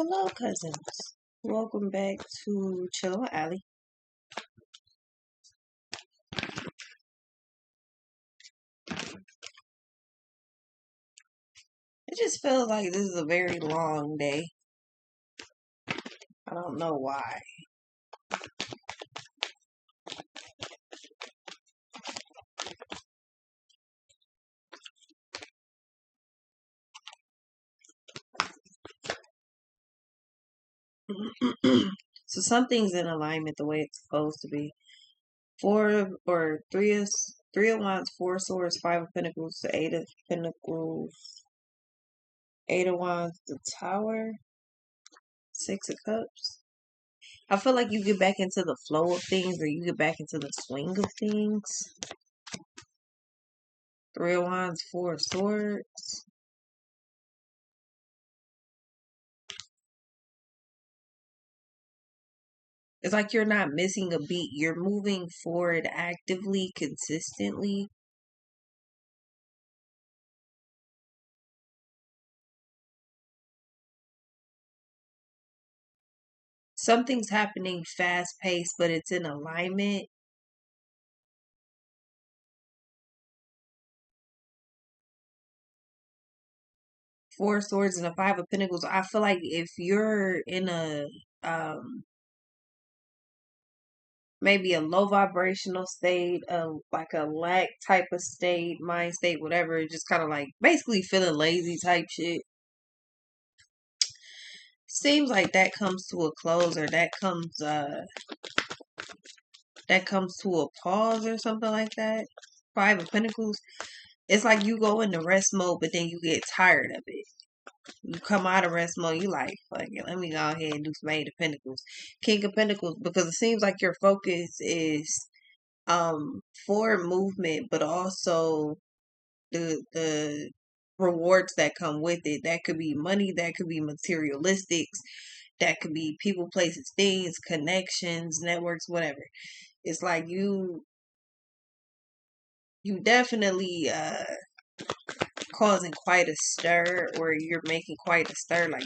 Hello, cousins. Welcome back to Chill Alley. It just feels like this is a very long day. I don't know why. So something's in alignment the way it's supposed to be. Three of Wands, Four of Swords, Five of Pentacles, the Eight of Pentacles, Eight of Wands, the Tower, Six of Cups. I feel like you get back into the flow of things, or you get back into the swing of things. Three of Wands, Four of Swords. It's like you're not missing a beat. You're moving forward actively, consistently. Something's happening fast paced, but it's in alignment. Four of Swords and the Five of Pentacles. I feel like if you're in a maybe a low vibrational state, of like a lack type of state, mind state, whatever, just kind of like basically feeling lazy type shit. Seems like that comes to a close, or that comes to a pause or something like that. Five of Pentacles. It's like you go into rest mode, but then you get tired of it. You come out of rest mode, you like, fuck it, let me go ahead and do some Eight of Pentacles. King of Pentacles, because it seems like your focus is forward movement, but also the rewards that come with it. That could be money, that could be materialistics, that could be people, places, things, connections, networks, whatever. It's like you definitely causing quite a stir, or you're making quite a stir. Like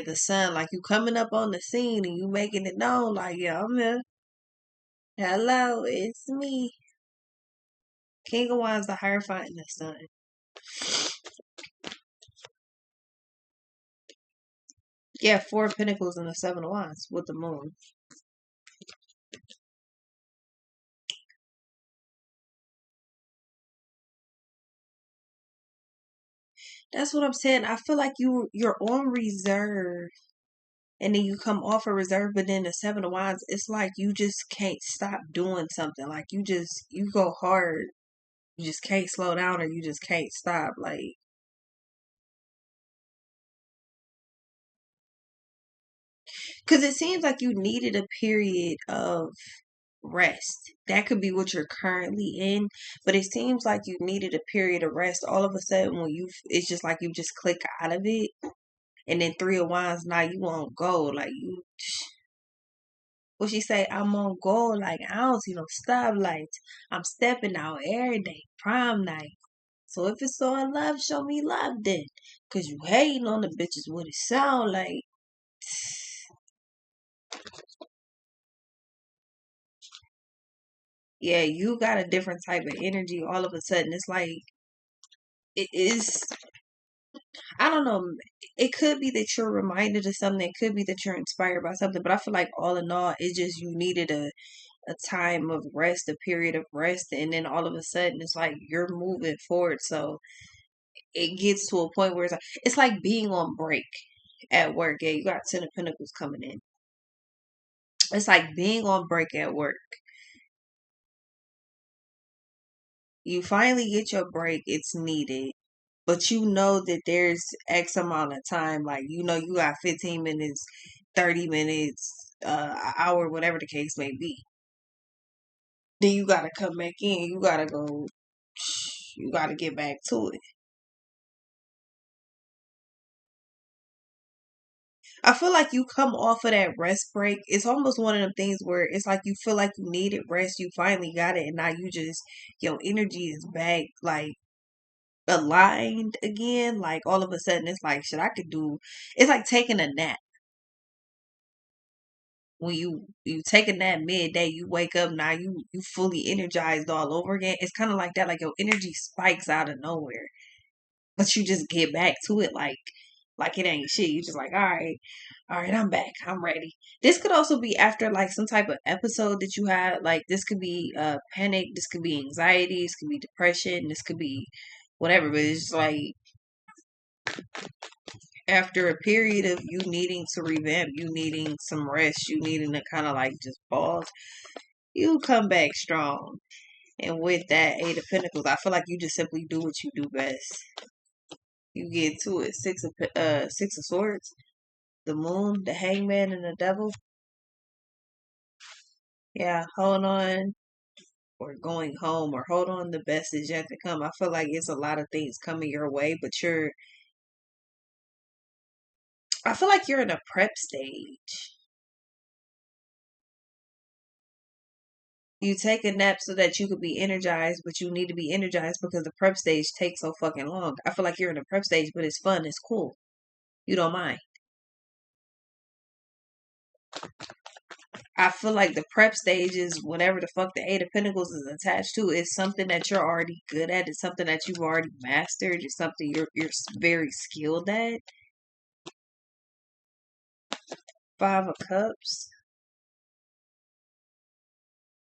the sun, like you coming up on the scene and you making it known, like, yeah, I'm here. Hello, it's me. King of Wands, the Hierophant, and the Sun. Yeah, Four of Pentacles and the Seven of Wands with the Moon. That's what I'm saying. I feel like you're on reserve, and then you come off a reserve, but then the Seven of Wands, it's like you just can't stop doing something. Like you go hard. You just can't slow down, or you just can't stop. Like, because it seems like you needed a period of rest. That could be what you're currently in, but it seems like you needed a period of rest. All of a sudden, it's just like you just click out of it, and then Three of Wands, now you won't go. Like you, what she say? I'm on go. Like I don't see no stoplights. I'm stepping out every day, prime night. So if it's so in love, show me love then, cause you hating on the bitches. What it sound like? Yeah, you got a different type of energy. All of a sudden, it's like it is. I don't know. It could be that you're reminded of something. It could be that you're inspired by something. But I feel like all in all, it's just you needed a time of rest, a period of rest, and then all of a sudden, it's like you're moving forward. So it gets to a point where it's like being on break at work. Yeah, you got Ten of Pentacles coming in. It's like being on break at work. You finally get your break. It's needed. But you know that there's X amount of time. Like, you know, you got 15 minutes, 30 minutes, an hour, whatever the case may be. Then you got to come back in. You got to go, you got to get back to it. I feel like you come off of that rest break. It's almost one of them things where it's like you feel like you needed rest. You finally got it. And now your energy is back. Like, aligned again. Like all of a sudden, it's like shit. I could do. It's like taking a nap. When you take a nap midday, you wake up now. You fully energized all over again. It's kind of like that. Like your energy spikes out of nowhere, but you just get back to it like it ain't shit. You just like, all right, I'm back. I'm ready. This could also be after like some type of episode that you had. Like this could be panic. This could be anxiety. This could be depression. This could be whatever. But it's just like after a period of you needing to revamp, you needing some rest, you needing to kind of like just pause, you come back strong. And with that Eight of Pentacles, I feel like you just simply do what you do best. You get to it. Six of Swords, the Moon, the Hangman, and the Devil. Yeah, hold on, or going home, or hold on. The best is yet to come. I feel like it's a lot of things coming your way, but I feel like you're in a prep stage. You take a nap so that you could be energized, but you need to be energized because the prep stage takes so fucking long. I feel like you're in a prep stage, but it's fun, it's cool. You don't mind. I feel like the prep stage is whatever the fuck the Eight of Pentacles is attached to. It's something that you're already good at. It's something that you've already mastered. It's something you're very skilled at. Five of Cups.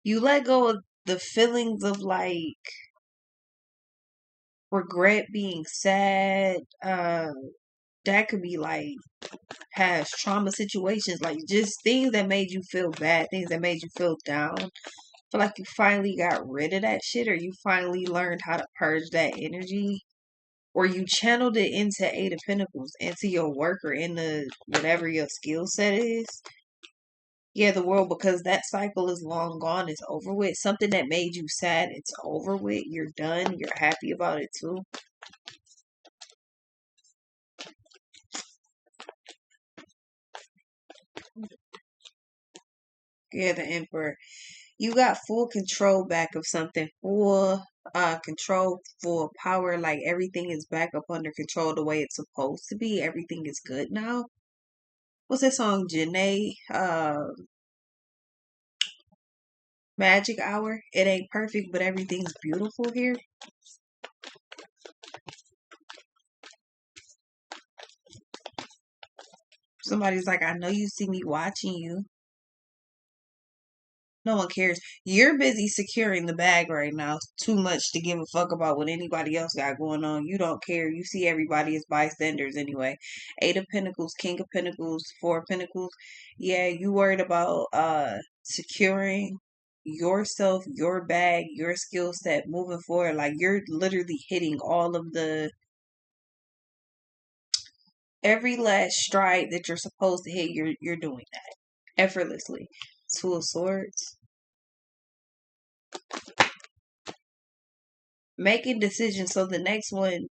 You let go of the feelings of like regret, being sad. That could be like past trauma situations, like just things that made you feel bad, things that made you feel down. Feel like you finally got rid of that shit, or you finally learned how to purge that energy, or you channeled it into Eight of Pentacles, into your work or into whatever your skill set is. Yeah, the world, because that cycle is long gone, it's over with. Something that made you sad, it's over with. You're done. You're happy about it too. Yeah, the Emperor. You got full control back of something, full control, full power. Like everything is back up under control the way it's supposed to be. Everything is good now. What's that song, Janae? Magic Hour. It ain't perfect, but everything's beautiful here. Somebody's like, I know you see me watching you. No one cares. You're busy securing the bag right now. Too much to give a fuck about what anybody else got going on. You don't care. You see everybody as bystanders anyway. Eight of Pentacles, King of Pentacles, Four of Pentacles. Yeah, you worried about securing yourself, your bag, your skill set moving forward. Like you're literally hitting all of the every last stride that you're supposed to hit. You're doing that effortlessly. Two of Swords. Making decisions. So the next one,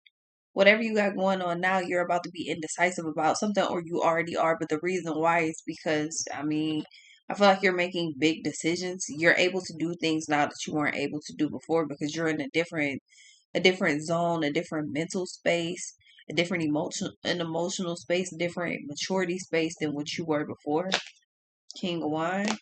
whatever you got going on now, you're about to be indecisive about something, or you already are. But the reason why is because, I mean, I feel like you're making big decisions. You're able to do things now that you weren't able to do before because you're in a different zone, a different mental space, a different emotional space, a different maturity space than what you were before. King of Wands.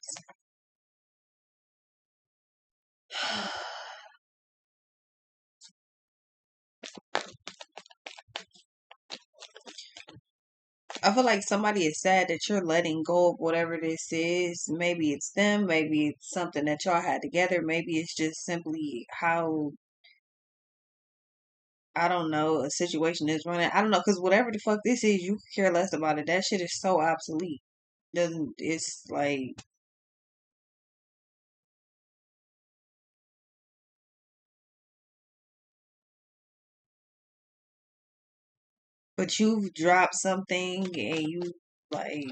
I feel like somebody is sad that you're letting go of whatever this is. Maybe it's them. Maybe it's something that y'all had together. Maybe it's just simply how, I don't know, a situation is running. I don't know, because whatever the fuck this is, you could care less about it. That shit is so obsolete. Doesn't, it's like, but you've dropped something and you, like,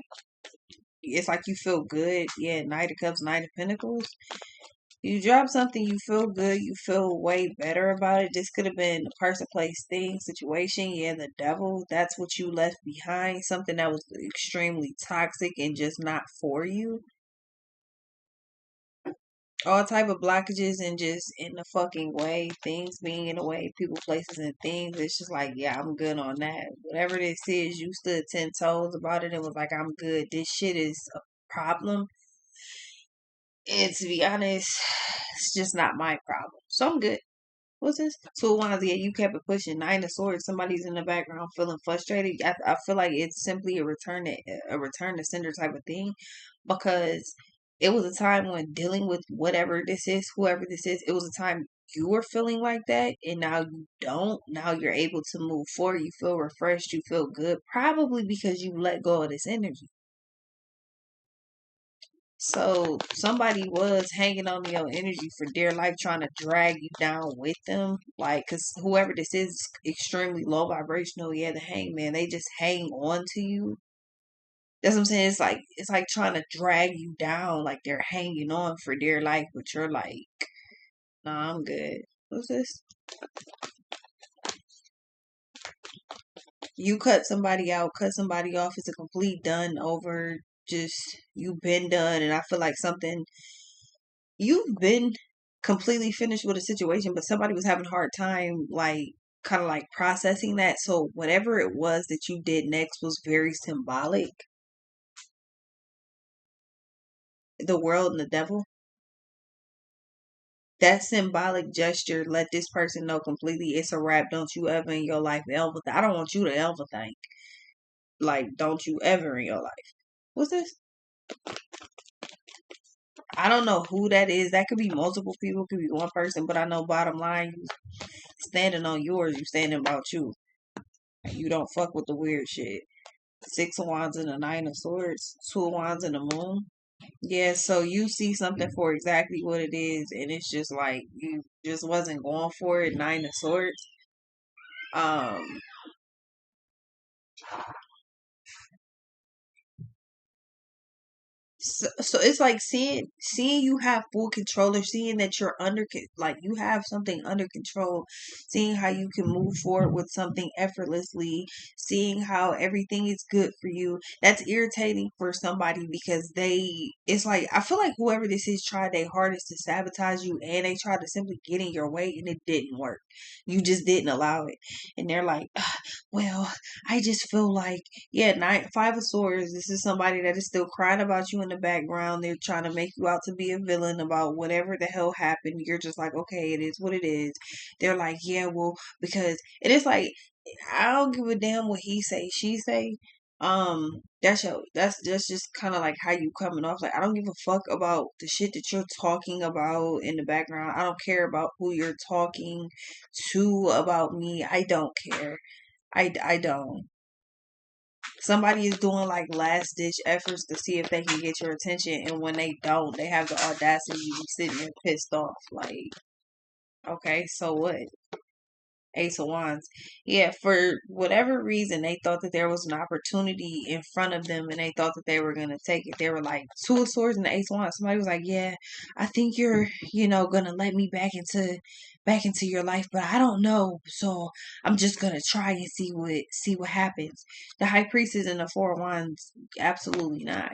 it's like you feel good. Yeah, Knight of Cups, Knight of Pentacles. You drop something, you feel good, you feel way better about it. This could have been a person, place, thing, situation. Yeah, the devil, that's what you left behind. Something that was extremely toxic and just not for you. all type of blockages and just in the fucking way, things being in the way, people, places, and things. It's just like, yeah, I'm good on that. Whatever this is, you stood 10 toes about it and was like, I'm good. This shit is a problem. And to be honest, it's just not my problem. So I'm good. What's this? Two of Wands. Yeah, you kept it pushing. Nine of Swords. Somebody's in the background feeling frustrated. I feel like it's simply a return to sender type of thing, because it was a time when dealing with whatever this is, whoever this is, it was a time you were feeling like that, and now you don't. Now you're able to move forward. You feel refreshed. You feel good. Probably because you let go of this energy. So somebody was hanging on to your energy for dear life, trying to drag you down with them. Like, cause whoever this is extremely low vibrational. Yeah, the hangman, they just hang on to you. That's what I'm saying. It's like trying to drag you down, like they're hanging on for dear life, but you're like, nah, I'm good. What's this? You cut somebody out, cut somebody off. It's a complete done over. Just you've been done, and I feel like something you've been completely finished with a situation, but somebody was having a hard time, like, kind of like processing that. So whatever it was that you did next was very symbolic. The world and the devil. That symbolic gesture let this person know completely it's a wrap. Don't you ever in your life ever. I don't want you to ever think. Like, don't you ever in your life. What's this? I don't know who that is. That could be multiple people, could be one person, but I know bottom line, you standing on yours, you standing about you. You don't fuck with the weird shit. Six of Wands and the Nine of Swords. Two of Wands and the Moon. Yeah, so you see something for exactly what it is, and it's just like you just wasn't going for it. Nine of Swords. Um, so it's like seeing you have full control, or seeing that you're like you have something under control, seeing how you can move forward with something effortlessly, seeing how everything is good for you. That's irritating for somebody, because it's like, I feel like whoever this is tried their hardest to sabotage you, and they tried to simply get in your way, and it didn't work. You just didn't allow it, and they're like, well, I just feel like, yeah, Five of Swords. This is somebody that is still crying about you in the background. They're trying to make you out to be a villain about whatever the hell happened. You're just like, okay, it is what it is. They're like, yeah, well, because it is like, I don't give a damn what he say, she say. That's just kind of like how you coming off. Like, I don't give a fuck about the shit that you're talking about in the background. I don't care about who you're talking to about me. I don't care. I don't. Somebody is doing like last ditch efforts to see if they can get your attention, and when they don't, they have the audacity to be sitting there pissed off. Like, okay, so what? Ace of Wands. Yeah, for whatever reason, they thought that there was an opportunity in front of them, and they thought that they were going to take it. They were like, Two of Swords and the Ace of Wands. Somebody was like, yeah, I think you're, going to let me back into your life, but I don't know. So I'm just going to try and see what happens. The High Priestess and the Four of Wands, absolutely not.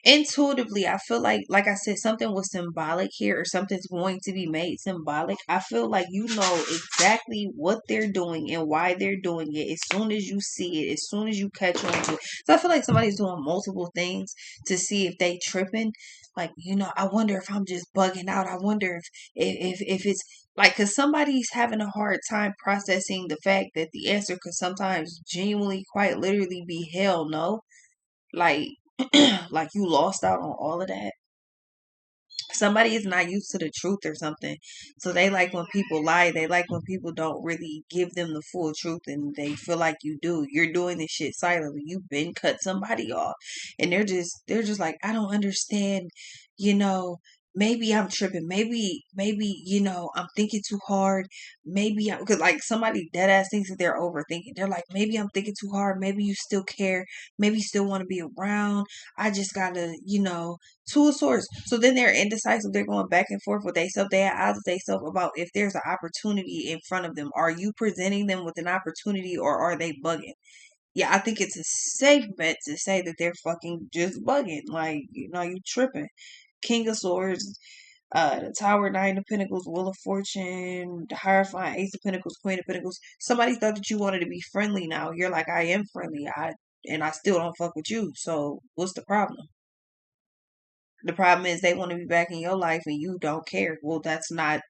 Intuitively, I feel like I said, something was symbolic here, or something's going to be made symbolic. I feel like you know exactly what they're doing and why they're doing it as soon as you see it, as soon as you catch on to it. So I feel like somebody's doing multiple things to see if they tripping. Like, I wonder if I'm just bugging out. I wonder if it's like, because somebody's having a hard time processing the fact that the answer could sometimes genuinely, quite literally, be hell no. Like, like you lost out on all of that. Somebody is not used to the truth or something. So they like when people lie. They like when people don't really give them the full truth, and they feel like you do. You're doing this shit silently. You've been cut somebody off. And they're just like, I don't understand, you know, maybe I'm tripping. Maybe, I'm thinking too hard. Maybe because like somebody dead ass thinks that they're overthinking. They're like, maybe I'm thinking too hard. Maybe you still care. Maybe you still want to be around. I just gotta, Two of Swords. So then they're indecisive. They're going back and forth with themselves. They at odds with themselves about if there's an opportunity in front of them. Are you presenting them with an opportunity, or are they bugging? Yeah, I think it's a safe bet to say that they're fucking just bugging. Like, you tripping. King of Swords, the Tower, Nine of Pentacles, Wheel of Fortune, the Hierophant, Ace of Pentacles, Queen of Pentacles. Somebody thought that you wanted to be friendly now. You're like, I am friendly. And I still don't fuck with you. So what's the problem? The problem is they want to be back in your life and you don't care. Well, that's not.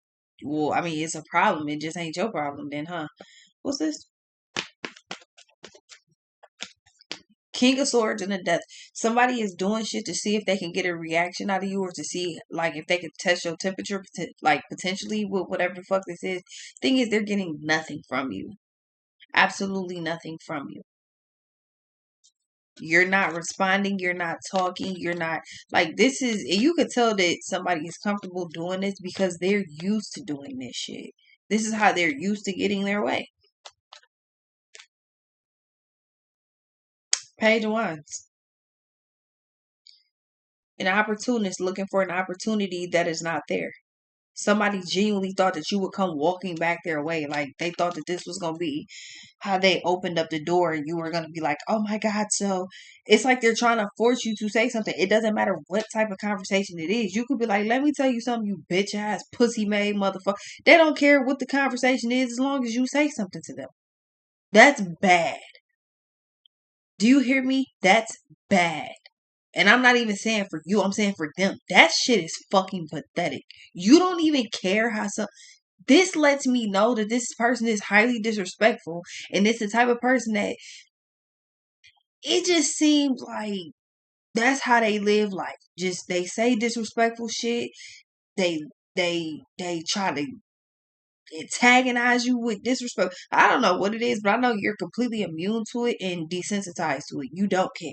Well, I mean, it's a problem. It just ain't your problem, then, huh? What's this? King of Swords and the Death. Somebody is doing shit to see if they can get a reaction out of you or to see, like, if they can test your temperature, like, potentially with whatever the fuck this is. Thing is, they're getting nothing from you. Absolutely nothing from you. You're not responding. You're not talking. You're not, like, this is, you could tell that somebody is comfortable doing this because they're used to doing this shit. This is how they're used to getting their way. Page of Wands. An opportunist looking for an opportunity that is not there. Somebody genuinely thought that you would come walking back their way. Like, they thought that this was going to be how they opened up the door and you were going to be like, oh my God. So it's like they're trying to force you to say something. It doesn't matter what type of conversation it is. You could be like, let me tell you something, you bitch ass pussy made motherfucker. They don't care what the conversation is as long as you say something to them. That's bad. Do you hear me? That's bad. And I'm not even saying for you, I'm saying for them. That shit is fucking pathetic. You don't even care how some. This lets me know that this person is highly disrespectful. And it's the type of person that it just seems like that's how they live life. Just they say disrespectful shit. They they try to antagonize you with disrespect. I don't know what it is, but I know you're completely immune to it and desensitized to it. You don't care.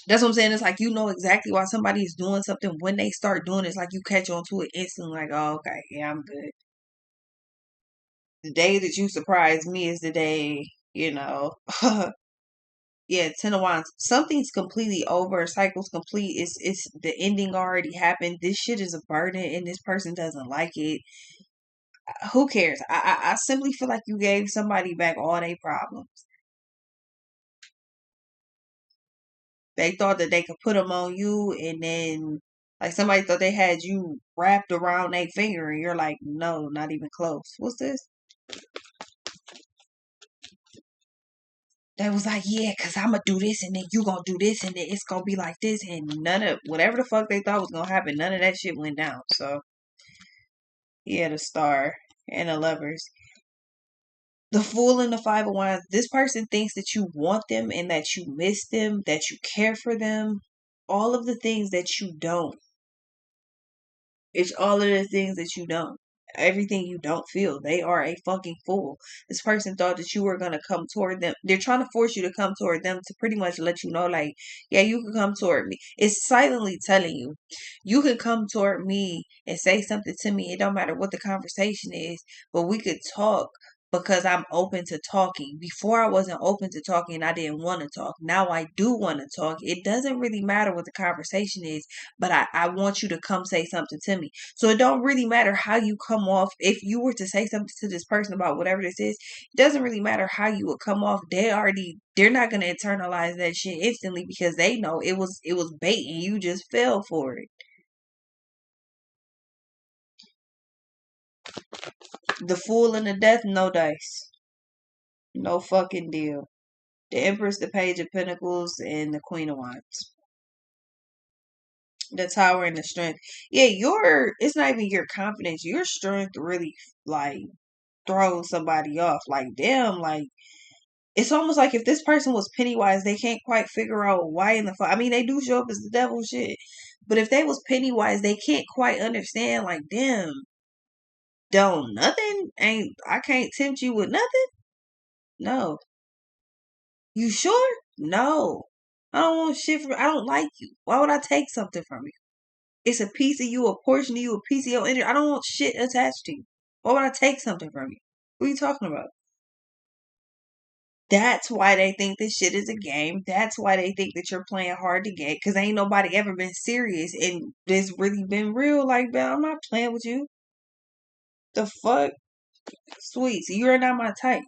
That's what I'm saying. It's like you know exactly why somebody is doing something. When they start doing it, it's like you catch on to it instantly. Like, oh, okay, yeah, I'm good. The day that you surprise me is the day, yeah, Ten of Wands. Something's completely over. Cycle's complete. It's the ending already happened. This shit is a burden, and this person doesn't like it. Who cares? I simply feel like you gave somebody back all their problems. They thought that they could put them on you, and then like somebody thought they had you wrapped around their finger, and you're like, no, not even close. What's this? They was like, yeah, cause I'm gonna do this, and then you gonna do this, and then it's gonna be like this, and none of whatever the fuck they thought was gonna happen, none of that shit went down. So yeah, the Star and the Lovers. The Fool and the Five of Wands. This person thinks that you want them and that you miss them, that you care for them. All of the things that you don't. It's all of the things that you don't. Everything you don't feel. They are a fucking fool. This person thought that you were going to come toward them. They're trying to force you to come toward them to pretty much let you know, like, yeah, you can come toward me. It's silently telling you, you can come toward me and say something to me. It don't matter what the conversation is, but we could talk because I'm open to talking. Before I wasn't open to talking and I didn't want to talk. Now I do want to talk. It doesn't really matter what the conversation is, but I want you to come say something to me. So it don't really matter how you come off. If you were to say something to this person about whatever this is, it doesn't really matter how you would come off. They're not gonna internalize that shit instantly because they know it was bait and you just fell for it. The Fool and the Death, no dice. No fucking deal. The Empress, the Page of Pentacles, and the Queen of Wands. The Tower and the Strength. Yeah, it's not even your confidence. Your strength really like throws somebody off. Like, damn, like it's almost like if this person was Pennywise, they can't quite figure out why in the fuck. I mean, they do show up as the devil shit. But if they was Pennywise, they can't quite understand, like, damn, don't nothing ain't I can't tempt you with nothing? No. You sure? No. I don't want shit from I don't like you. Why would I take something from you? It's a piece of you, a portion of you, a piece of your energy. I don't want shit attached to you. Why would I take something from you? What are you talking about? That's why they think this shit is a game. That's why they think that you're playing hard to get. Because ain't nobody ever been serious and this really been real. Like, man, I'm not playing with you. The fuck? Sweet. So you're not my type.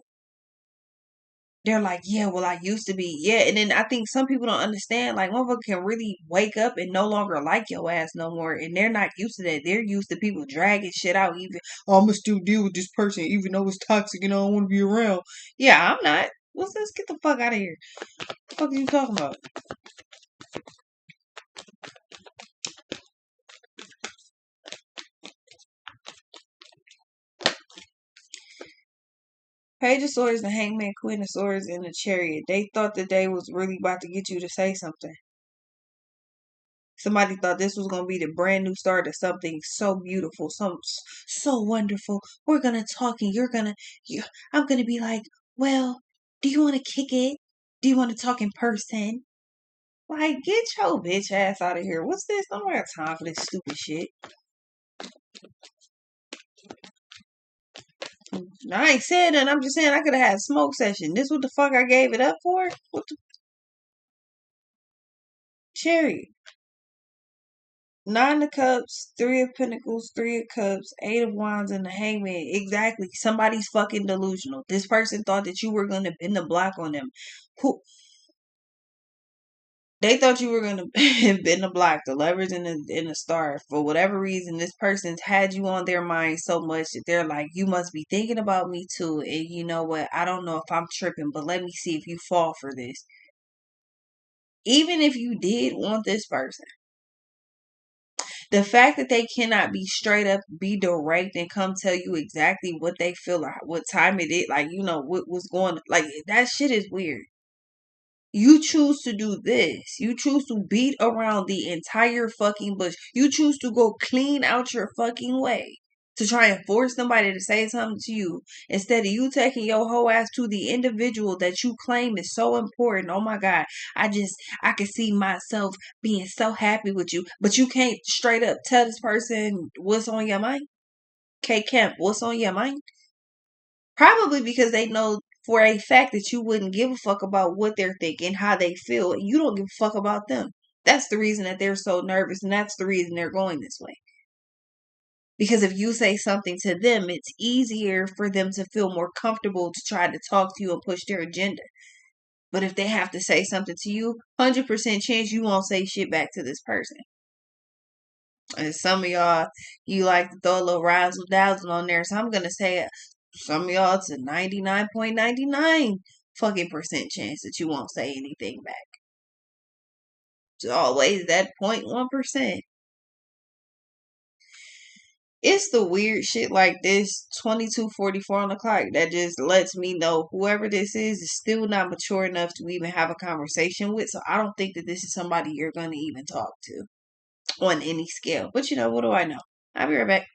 they're like, yeah, well, I used to be, yeah. And then I think some people don't understand, like, motherfucker can really wake up and no longer like your ass no more. And they're not used to that. They're used to people dragging shit out. Even, oh, I'm going to still deal with this person, even though it's toxic and I don't want to be around. Yeah, I'm not. Let's get the fuck out of here. What the fuck are you talking about? Pageosaurus and Hangman Quinosaurus in the chariot. They thought that they was really about to get you to say something. Somebody thought this was gonna be the brand new start of something so beautiful, so wonderful. We're gonna talk, and I'm gonna be like, well, do you want to kick it? Do you want to talk in person? Like, get your bitch ass out of here. What's this? I don't have time for this stupid shit. I ain't saying that. I'm just saying I could have had a smoke session. This what the fuck I gave it up for? What the cherry? Nine of Cups, Three of Pentacles, Three of Cups, Eight of Wands, and the Hangman. Exactly. Somebody's fucking delusional. This person thought that you were gonna bend the block on them. Who? They thought you were gonna bend the block. The Lovers and the Star. For whatever reason, this person's had you on their mind so much that they're like, you must be thinking about me too. And you know what? I don't know if I'm tripping, but let me see if you fall for this. Even if you did want this person, the fact that they cannot be straight up, be direct, and come tell you exactly what they feel like, what time it is, like, what was going, like, that shit is weird. You choose to do this. You choose to beat around the entire fucking bush. You choose to go clean out your fucking way to try and force somebody to say something to you instead of you taking your whole ass to the individual that you claim is so important. Oh my God. I can see myself being so happy with you, but you can't straight up tell this person what's on your mind. K Kemp, what's on your mind? Probably because they know for a fact that you wouldn't give a fuck about what they're thinking, how they feel, and you don't give a fuck about them. That's the reason that they're so nervous, and that's the reason they're going this way. Because if you say something to them, it's easier for them to feel more comfortable to try to talk to you and push their agenda. But if they have to say something to you, 100% chance you won't say shit back to this person. And some of y'all, you like to throw a little razzle dazzle on there. So I'm going to say some of y'all, it's a 99.99 fucking percent chance that you won't say anything back. It's always that 0.1%. It's the weird shit like this 22:44 on the clock that just lets me know whoever this is still not mature enough to even have a conversation with. So I don't think that this is somebody you're going to even talk to on any scale. But what do I know? I'll be right back.